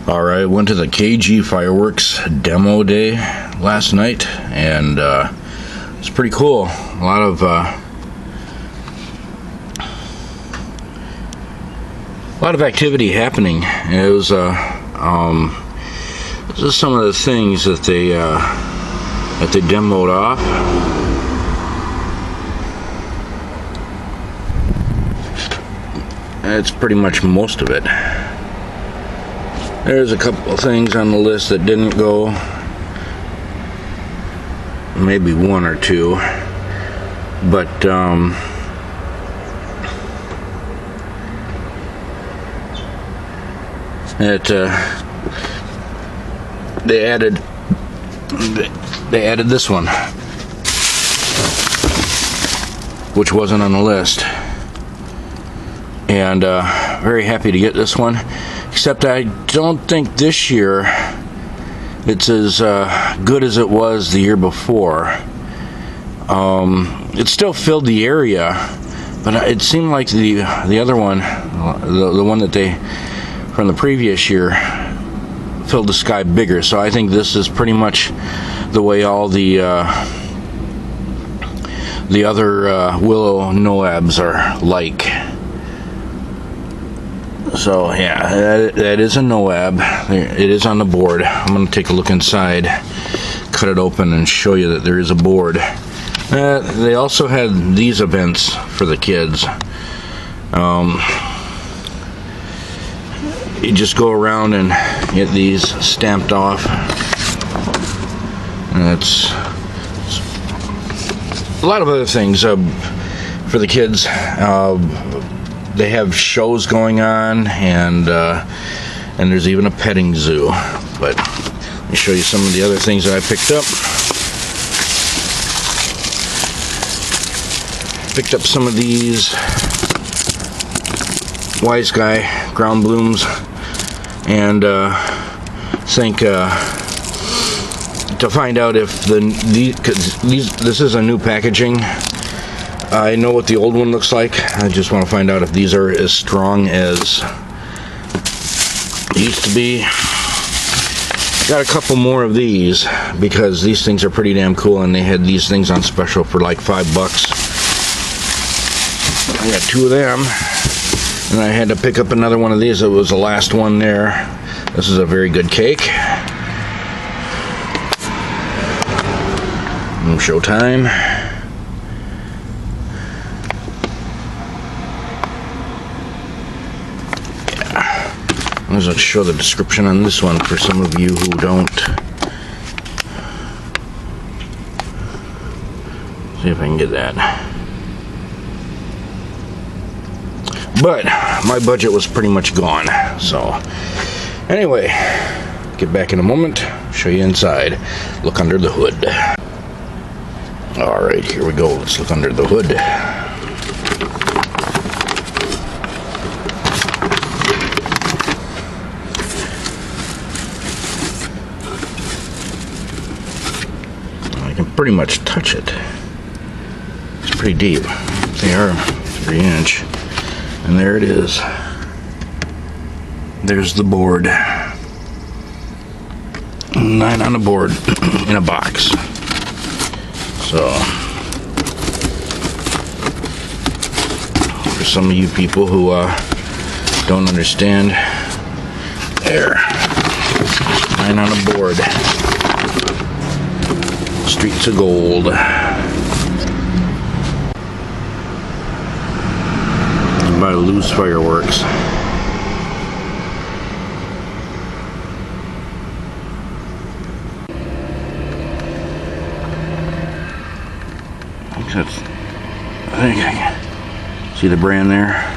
Alright, went to the KG fireworks demo day last night, and it's pretty cool. A lot of activity happening. It was this is some of the things that they demoed off. That's pretty much most of it. There's a couple of things on the list that didn't go. Maybe one or two. But they added this one, which wasn't on the list. And very happy to get this one. Except I don't think this year it's as good as it was the year before. It still filled the area, but it seemed like the other one, the one that they from the previous year, filled the sky bigger. So I think this is pretty much the way all the other willow NOABs are like. So yeah, that is a NOAB. It is on the board. I'm going to take a look inside, cut it open, and show you that there is a board. They also had these events for the kids. You just go around and get these stamped off. And it's a lot of other things for the kids. They have shows going on, and there's even a petting zoo. But let me show you some of the other things that I picked up. Picked up some of these Wise Guy ground blooms, and think to find out if this is a new packaging. I know what the old one looks like. I just want to find out if these are as strong as they used to be. Got a couple more of these because these things are pretty damn cool, and they had these things on special for like $5. I got two of them, and I had to pick up another one of these. It was the last one there. This is a very good cake. Showtime. I'm going to show the description on this one for some of you who don't. See if I can get that. But my budget was pretty much gone. So anyway, get back in a moment, show you inside. Look under the hood. Alright, here we go. Let's look under the hood. Pretty much touch it. It's pretty deep. They are 3-inch, and there it is. There's the board. 9 on the board in a box. So for some of you people who don't understand, there, 9 on a board. Streets of gold. And buy loose fireworks. I think I can see the brand there.